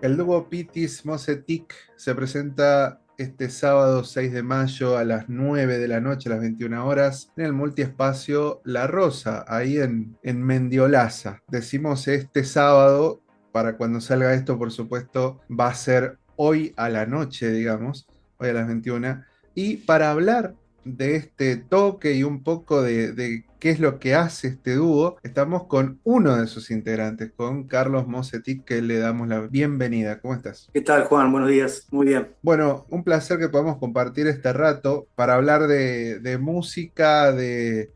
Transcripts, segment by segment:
El dúo Pitis Mosetic se presenta este sábado 6 de mayo a las 9 de la noche, a las 21 horas, en el multiespacio La Rosa, ahí en Mendiolaza. Decimos este sábado, para cuando salga esto, por supuesto, va a ser hoy a la noche, digamos, hoy a las 21. Y para hablar de este toque y un poco de qué es lo que hace este dúo, estamos con uno de sus integrantes, con Carlos Mosetic, que le damos la bienvenida. ¿Cómo estás? ¿Qué tal, Juan? Buenos días. Muy bien. Bueno, un placer que podamos compartir este rato para hablar de música,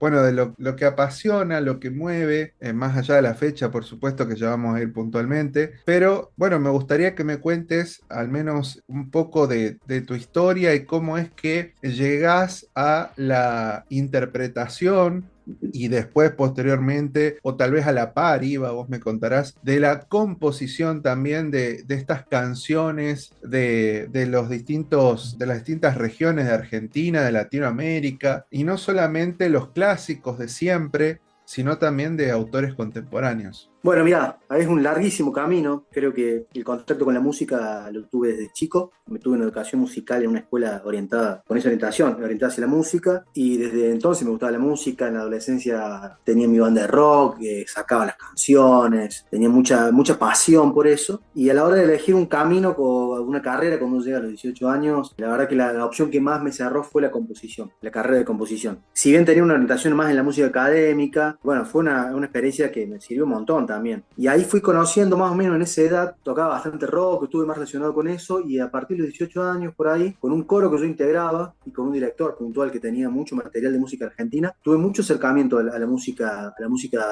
bueno, de lo que apasiona, lo que mueve, más allá de la fecha, por supuesto que ya vamos a ir puntualmente, pero bueno, me gustaría que me cuentes al menos un poco de tu historia y cómo es que llegás a la interpretación y después, posteriormente, o tal vez a la par, Iva, vos me contarás, de la composición también de estas canciones de los de las distintas regiones de Argentina, de Latinoamérica, y no solamente los clásicos de siempre, sino también de autores contemporáneos. Bueno, mira, es un larguísimo camino. Creo que el contacto con la música lo tuve desde chico. Me tuve en educación musical en una escuela orientada, con esa orientación, orientada hacia la música. Y desde entonces me gustaba la música. En la adolescencia tenía mi banda de rock, sacaba las canciones, tenía mucha pasión por eso. Y a la hora de elegir un camino con una carrera cuando uno llega a los 18 años, la verdad que la opción que más me cerró fue la composición, la carrera de composición. Si bien tenía una orientación más en la música académica, bueno, fue una experiencia que me sirvió un montón también. Y ahí fui conociendo más o menos en esa edad, tocaba bastante rock, estuve más relacionado con eso y a partir de los 18 años por ahí, con un coro que yo integraba y con un director puntual que tenía mucho material de música argentina, tuve mucho acercamiento a la música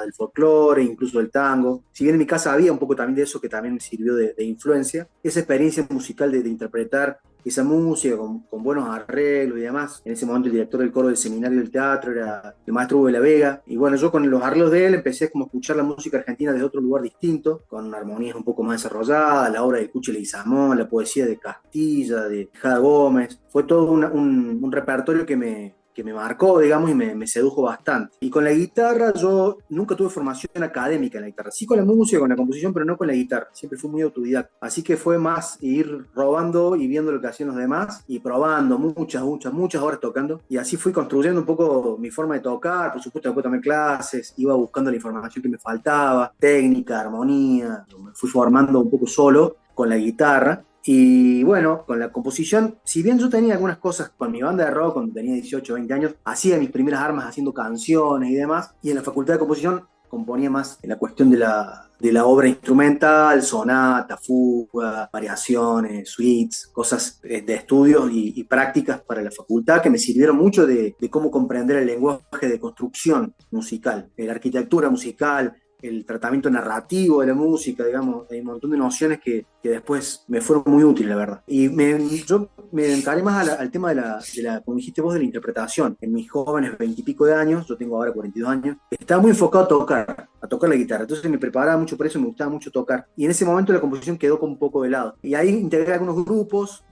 del folclore, incluso del tango. Si bien en mi casa había un poco también de eso que también me sirvió de influencia, esa experiencia musical de interpretar esa música con buenos arreglos y demás. En ese momento el director del coro del seminario del teatro era el maestro Hugo de la Vega. Y bueno, yo con los arreglos de él empecé como a escuchar la música argentina desde otro lugar distinto, con armonías un poco más desarrolladas, la obra de Cuchi Leguizamón, la poesía de Castilla, de Jada Gómez. Fue todo un repertorio que me marcó, digamos, y me sedujo bastante. Y con la guitarra yo nunca tuve formación académica en la guitarra. Sí con la música, con la composición, pero no con la guitarra. Siempre fui muy autodidacta. Así que fue más ir robando y viendo lo que hacían los demás y probando muchas horas tocando. Y así fui construyendo un poco mi forma de tocar. Por supuesto, después tomé clases, iba buscando la información que me faltaba, técnica, armonía. Me fui formando un poco solo con la guitarra. Y bueno, con la composición, si bien yo tenía algunas cosas con mi banda de rock cuando tenía 18 o 20 años, hacía mis primeras armas haciendo canciones y demás, y en la facultad de composición componía más en la cuestión de la obra instrumental, sonata, fuga, variaciones, suites, cosas de estudios y prácticas para la facultad que me sirvieron mucho de cómo comprender el lenguaje de construcción musical, de la arquitectura musical, el tratamiento narrativo de la música, digamos, hay un montón de nociones que después me fueron muy útiles, la verdad. Yo me encaré más al tema como dijiste vos, de la interpretación. En mis jóvenes 20 y pico de años, yo tengo ahora 42 años, estaba muy enfocado a tocar la guitarra. Entonces me preparaba mucho por eso, me gustaba mucho tocar. Y en ese momento la composición quedó como un poco de lado. Y ahí integré algunos grupos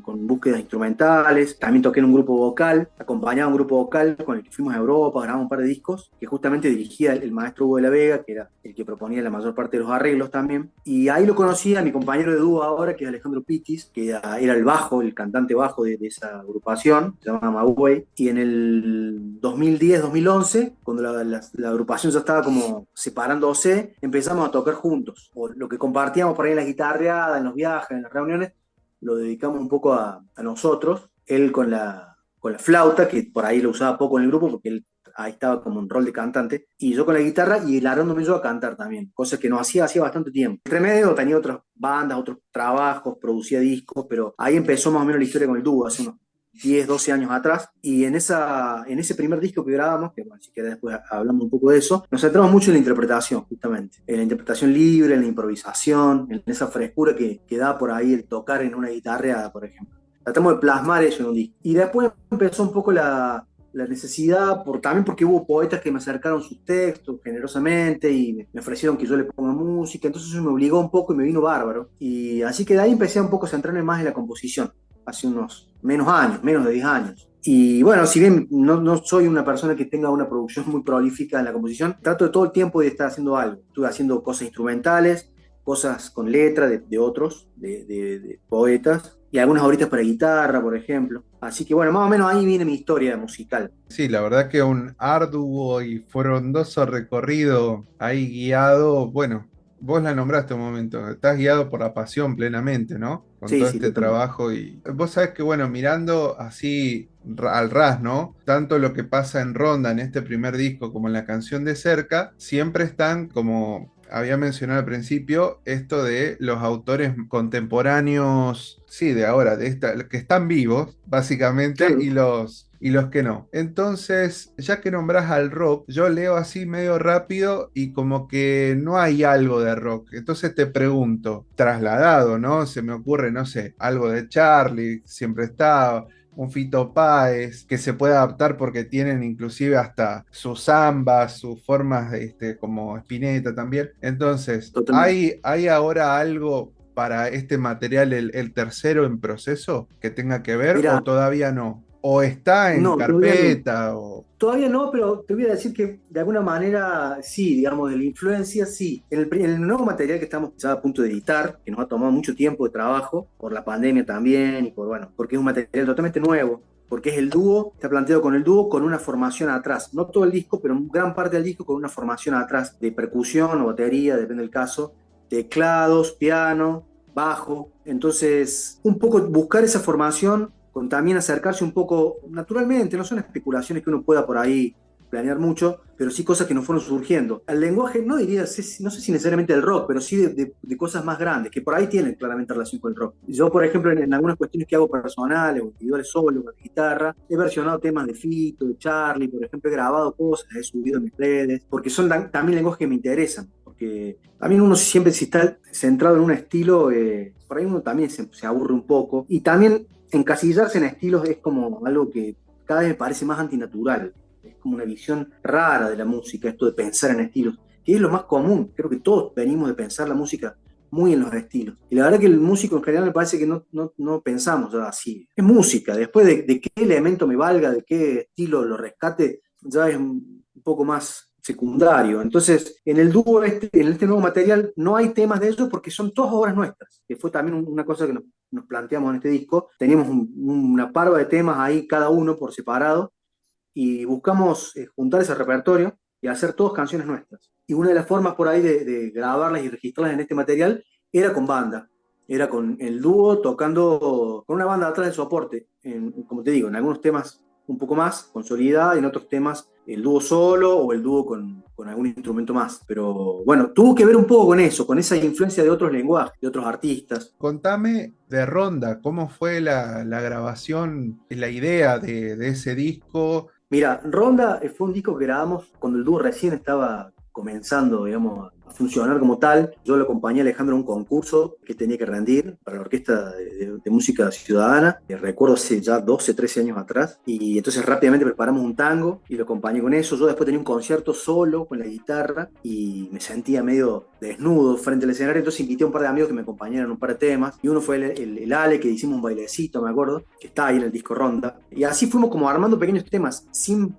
con búsquedas instrumentales, también toqué en un grupo vocal, acompañaba a un grupo vocal con el que fuimos a Europa, grabamos un par de discos, que justamente dirigía el maestro Hugo de la Vega, que era el que proponía la mayor parte de los arreglos también, y ahí lo conocí a mi compañero de dúo ahora, que es Alejandro Pitis, que era el bajo, el cantante bajo de esa agrupación, se llama Maguey, y en el 2010-2011, cuando la agrupación ya estaba como separándose, empezamos a tocar juntos, o lo que compartíamos por ahí en la guitarreada, en los viajes, en las reuniones, lo dedicamos un poco a nosotros, él con la flauta, que por ahí lo usaba poco en el grupo, porque él ahí estaba como en rol de cantante, y yo con la guitarra y largándome yo a cantar también, cosa que no hacía bastante tiempo. Entre medio tenía otras bandas, otros trabajos, producía discos, pero ahí empezó más o menos la historia con el dúo, hace unos 10, 12 años atrás, y en ese primer disco que grabamos, que bueno, si querés después hablamos un poco de eso, nos centramos mucho en la interpretación, justamente, en la interpretación libre, en la improvisación, en esa frescura que da por ahí el tocar en una guitarra, por ejemplo. Tratamos de plasmar eso en un disco. Y después empezó un poco la necesidad, también porque hubo poetas que me acercaron sus textos generosamente y me ofrecieron que yo le ponga música, entonces eso me obligó un poco y me vino bárbaro. Y así que de ahí empecé un poco a centrarme más en la composición, hace unos menos años, menos de 10 años. Y bueno, si bien no soy una persona que tenga una producción muy prolífica en la composición, trato de todo el tiempo de estar haciendo algo. Estuve haciendo cosas instrumentales, cosas con letra de otros, de poetas, y algunas horitas para guitarra, por ejemplo. Así que bueno, más o menos ahí viene mi historia musical. Sí, la verdad que un arduo y frondoso recorrido ahí guiado, bueno, vos la nombraste un momento, estás guiado por la pasión plenamente, ¿no? Con Sí, todo sí, este totalmente. trabajo y vos sabés que, bueno, mirando así al ras, ¿no? Tanto lo que pasa en Ronda en este primer disco como en la canción de Cerca, siempre están como... Había mencionado al principio esto de los autores contemporáneos, sí, de ahora, de esta, que están vivos, básicamente, Claro. y los que no. Entonces, ya que nombras al rock, yo leo así medio rápido y como que no hay algo de rock. Entonces te pregunto, trasladado, ¿no? Se me ocurre, no sé, algo de Charlie, siempre está, un Fito Páez, que se puede adaptar porque tienen inclusive hasta sus zambas, sus formas, como Spinetta también. Entonces, Totalmente. ¿hay ahora algo para este material, el tercero en proceso, que tenga que ver Mira, o todavía no? ¿O está en no, todavía no. carpeta? O... Todavía no, pero te voy a decir que de alguna manera sí, digamos, de la influencia sí. En el nuevo material que estamos ya a punto de editar, que nos ha tomado mucho tiempo de trabajo, por la pandemia también, y por, bueno, porque es un material totalmente nuevo, porque es el dúo, está planteado con el dúo con una formación atrás. No todo el disco, pero gran parte del disco con una formación atrás de percusión o batería, depende del caso, teclados, piano, bajo. Entonces, un poco buscar esa formación con también acercarse un poco, naturalmente, no son especulaciones que uno pueda por ahí planear mucho, pero sí cosas que nos fueron surgiendo. El lenguaje, no diría, no sé si necesariamente del rock, pero sí de cosas más grandes, que por ahí tienen claramente relación con el rock. Yo, por ejemplo, en algunas cuestiones que hago personales o individuales solo, con la guitarra, he versionado temas de Fito, de Charlie, por ejemplo, he grabado cosas, he subido en mis redes, porque son también lenguajes que me interesan, porque también uno siempre si está centrado en un estilo, por ahí uno también se aburre un poco, y también encasillarse en estilos es como algo que cada vez me parece más antinatural. Es como una visión rara de la música, esto de pensar en estilos, que es lo más común. Creo que todos venimos de pensar la música muy en los estilos. Y la verdad que el músico en general me parece que no pensamos ya así. Es música, después de qué elemento me valga, de qué estilo lo rescate, ya es un poco más secundario. Entonces, en el dúo, en este nuevo material, no hay temas de ellos porque son todas obras nuestras, que fue también una cosa que nos planteamos en este disco. Teníamos una parva de temas ahí, cada uno por separado, y buscamos juntar ese repertorio y hacer todas canciones nuestras. Y una de las formas por ahí de grabarlas y registrarlas en este material era con banda, era con el dúo tocando con una banda atrás del soporte, como te digo, en algunos temas un poco más consolidada y en otros temas el dúo solo o el dúo con algún instrumento más. Pero bueno, tuvo que ver un poco con eso, con esa influencia de otros lenguajes, de otros artistas. Contame de Ronda, ¿cómo fue la grabación, la idea de ese disco? Mira, Ronda fue un disco que grabamos cuando el dúo recién estaba comenzando, digamos, a funcionar como tal. Yo lo acompañé a Alejandro a un concurso que tenía que rendir para la Orquesta de Música Ciudadana. Recuerdo hace ya 12, 13 años atrás. Y entonces rápidamente preparamos un tango y lo acompañé con eso. Yo después tenía un concierto solo con la guitarra y me sentía medio desnudo frente al escenario. Entonces invité a un par de amigos que me acompañaran en un par de temas. Y uno fue el Ale, que hicimos un bailecito, me acuerdo, que está ahí en el disco Ronda. Y así fuimos como armando pequeños temas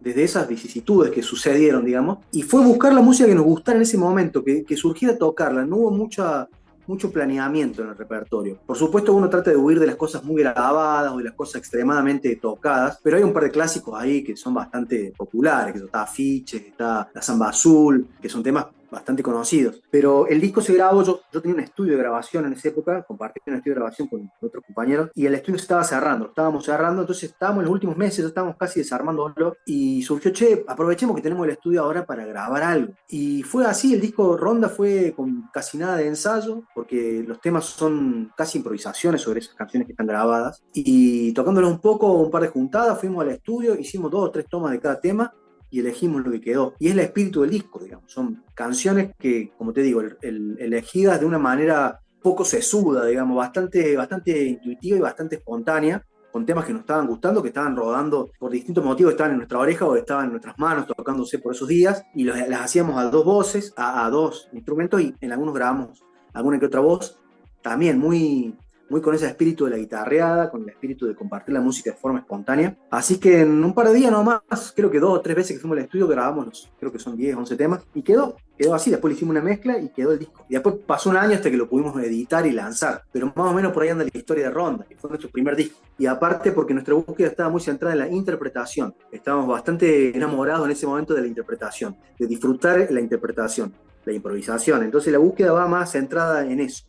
desde esas vicisitudes que sucedieron, digamos, y fue buscar la música que nos gustara en ese momento, que surgiera tocarla, no hubo mucho planeamiento en el repertorio. Por supuesto uno trata de huir de las cosas muy grabadas o de las cosas extremadamente tocadas, pero hay un par de clásicos ahí que son bastante populares, que está Afiches, está La Samba Azul, que son temas bastante conocidos. Pero el disco se grabó, yo tenía un estudio de grabación en esa época, compartí un estudio de grabación con otros compañeros, y el estudio se estaba cerrando, lo estábamos cerrando, entonces estábamos en los últimos meses, ya estábamos casi desarmándolo, y surgió, che, aprovechemos que tenemos el estudio ahora para grabar algo. Y fue así, el disco Ronda fue con casi nada de ensayo, porque los temas son casi improvisaciones sobre esas canciones que están grabadas, y tocándolos un poco, un par de juntadas, fuimos al estudio, hicimos 2 o 3 tomas de cada tema, y elegimos lo que quedó. Y es el espíritu del disco, digamos. Son canciones que, como te digo, elegidas de una manera poco sesuda, digamos, bastante intuitiva y bastante espontánea, con temas que nos estaban gustando, que estaban rodando por distintos motivos, estaban en nuestra oreja o estaban en nuestras manos tocándose por esos días, y las hacíamos a 2 voces, a 2 instrumentos, y en algunos grabamos alguna que otra voz, también muy, muy con ese espíritu de la guitarreada, con el espíritu de compartir la música de forma espontánea. Así que en un par de días nomás, creo que 2 o 3 veces que fuimos al estudio, grabamos, creo que son 10, 11 temas, y quedó así. Después le hicimos una mezcla y quedó el disco. Y después pasó un año hasta que lo pudimos editar y lanzar. Pero más o menos por ahí anda la historia de Ronda, que fue nuestro primer disco. Y aparte porque nuestra búsqueda estaba muy centrada en la interpretación. Estábamos bastante enamorados en ese momento de la interpretación, de disfrutar la interpretación, la improvisación. Entonces la búsqueda va más centrada en eso,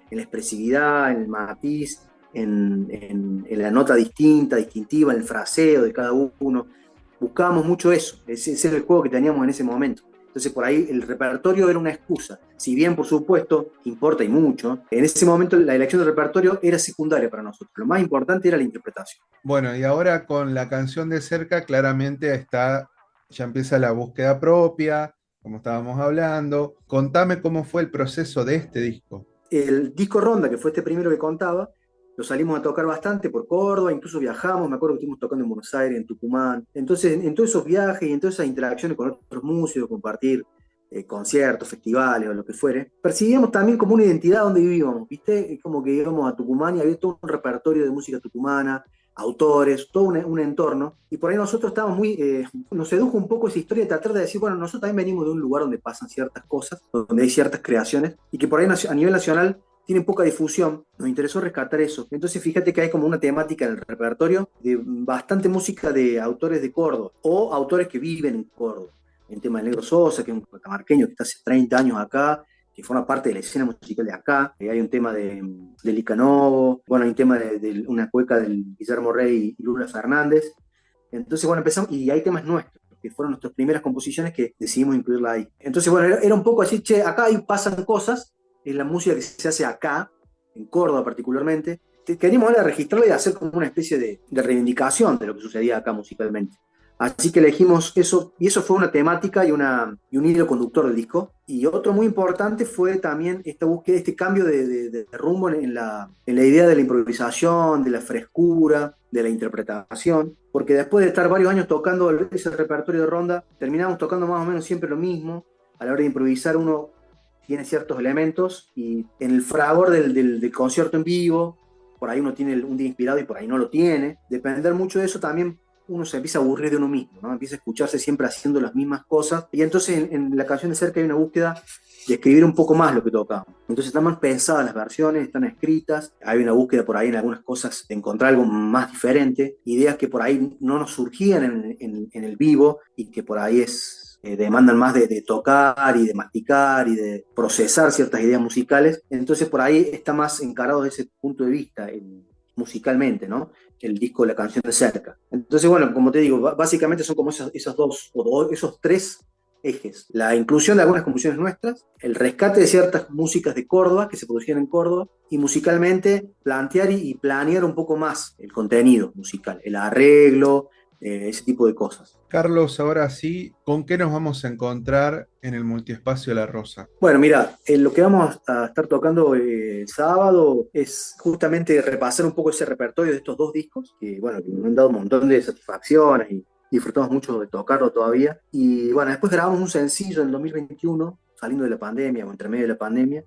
en la expresividad, en el matiz, en la nota distintiva, en el fraseo de cada uno. Buscábamos mucho eso, ese era el juego que teníamos en ese momento. Entonces por ahí el repertorio era una excusa. Si bien, por supuesto, importa y mucho, en ese momento la elección del repertorio era secundaria para nosotros. Lo más importante era la interpretación. Bueno, y ahora con la canción de cerca, claramente ya empieza la búsqueda propia, como estábamos hablando. Contame cómo fue el proceso de este disco. El disco Ronda, que fue este primero que contaba, lo salimos a tocar bastante por Córdoba, incluso viajamos, me acuerdo que estuvimos tocando en Buenos Aires, en Tucumán. Entonces, en todos esos viajes y en todas esas interacciones con otros músicos, compartir conciertos, festivales o lo que fuere, percibíamos también como una identidad donde vivíamos, ¿viste? Es como que íbamos a Tucumán y había todo un repertorio de música tucumana, autores, todo un entorno, y por ahí nosotros estábamos nos sedujo un poco esa historia de tratar de decir, bueno, nosotros también venimos de un lugar donde pasan ciertas cosas, donde hay ciertas creaciones, y que por ahí a nivel nacional tienen poca difusión, nos interesó rescatar eso. Entonces fíjate que hay como una temática en el repertorio de bastante música de autores de Córdoba, o autores que viven en Córdoba. El tema de Negro Sosa, que es un catamarqueño que está hace 30 años acá, que forma parte de la escena musical de acá. Hay un tema de Licanovo, bueno, hay un tema de una cueca del Guillermo Rey y Lula Fernández. Entonces, bueno, empezamos, y hay temas nuestros, que fueron nuestras primeras composiciones que decidimos incluirla ahí. Entonces, bueno, era un poco así, che, acá pasan cosas, en la música que se hace acá, en Córdoba particularmente. Queríamos ahora registrarla y hacer como una especie de reivindicación de lo que sucedía acá musicalmente. Así que elegimos eso, y eso fue una temática y un hilo conductor del disco. Y otro muy importante fue también esta búsqueda, este cambio de rumbo en la idea de la improvisación, de la frescura, de la interpretación, porque después de estar varios años tocando ese repertorio de Ronda, terminamos tocando más o menos siempre lo mismo. A la hora de improvisar uno tiene ciertos elementos, y en el fragor del concierto en vivo, por ahí uno tiene un día inspirado y por ahí no lo tiene. Depender mucho de eso también, uno se empieza a aburrir de uno mismo, ¿no? Empieza a escucharse siempre haciendo las mismas cosas, y entonces en la canción de Cerca hay una búsqueda de escribir un poco más lo que tocamos. Entonces están más pensadas las versiones, están escritas, hay una búsqueda por ahí en algunas cosas de encontrar algo más diferente, ideas que por ahí no nos surgían en el vivo y que por ahí demandan más de tocar y de masticar y de procesar ciertas ideas musicales. Entonces por ahí está más encarado desde ese punto de vista, musicalmente, ¿no? El disco La Canción de Cerca. Entonces, bueno, como te digo, básicamente son como esos tres ejes. La inclusión de algunas composiciones nuestras, el rescate de ciertas músicas de Córdoba que se producían en Córdoba, y musicalmente plantear y planear un poco más el contenido musical, el arreglo, ese tipo de cosas. Carlos, ahora sí, ¿con qué nos vamos a encontrar en el multiespacio La Rosa? Bueno, mira, lo que vamos a estar tocando el sábado es justamente repasar un poco ese repertorio de estos 2 discos, que bueno, que nos han dado un montón de satisfacciones y disfrutamos mucho de tocarlo todavía. Y bueno, después grabamos un sencillo en el 2021, saliendo de la pandemia o entre medio de la pandemia.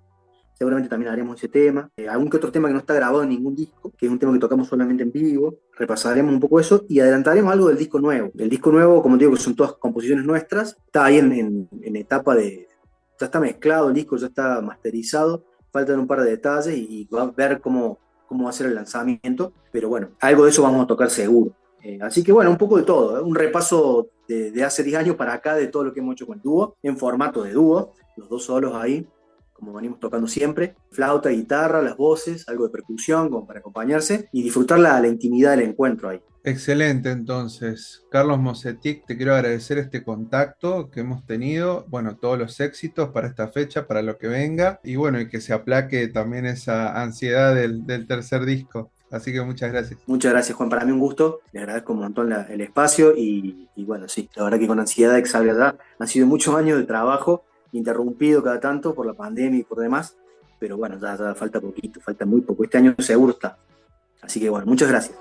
Seguramente también haremos ese tema. Algún que otro tema que no está grabado en ningún disco, que es un tema que tocamos solamente en vivo. Repasaremos un poco eso y adelantaremos algo del disco nuevo. El disco nuevo, como te digo, que son todas composiciones nuestras, está ahí en etapa ya está mezclado el disco, ya está masterizado. Faltan un par de detalles y va a ver cómo va a ser el lanzamiento. Pero bueno, algo de eso vamos a tocar seguro. Así que bueno, un poco de todo. Un repaso de hace 10 años para acá de todo lo que hemos hecho con el dúo, en formato de dúo, los 2 solos ahí, como venimos tocando siempre, flauta, guitarra, las voces, algo de percusión como para acompañarse y disfrutar la intimidad del encuentro ahí. Excelente, entonces. Carlos Mosetic, te quiero agradecer este contacto que hemos tenido, bueno, todos los éxitos para esta fecha, para lo que venga, y bueno, y que se aplaque también esa ansiedad del tercer disco. Así que muchas gracias. Muchas gracias, Juan, para mí un gusto, le agradezco un montón el espacio y bueno, sí, la verdad que con ansiedad de que salga ya, han sido muchos años de trabajo, interrumpido cada tanto por la pandemia y por demás, pero bueno, ya falta poquito, falta muy poco, este año seguro está. Así que bueno, muchas gracias.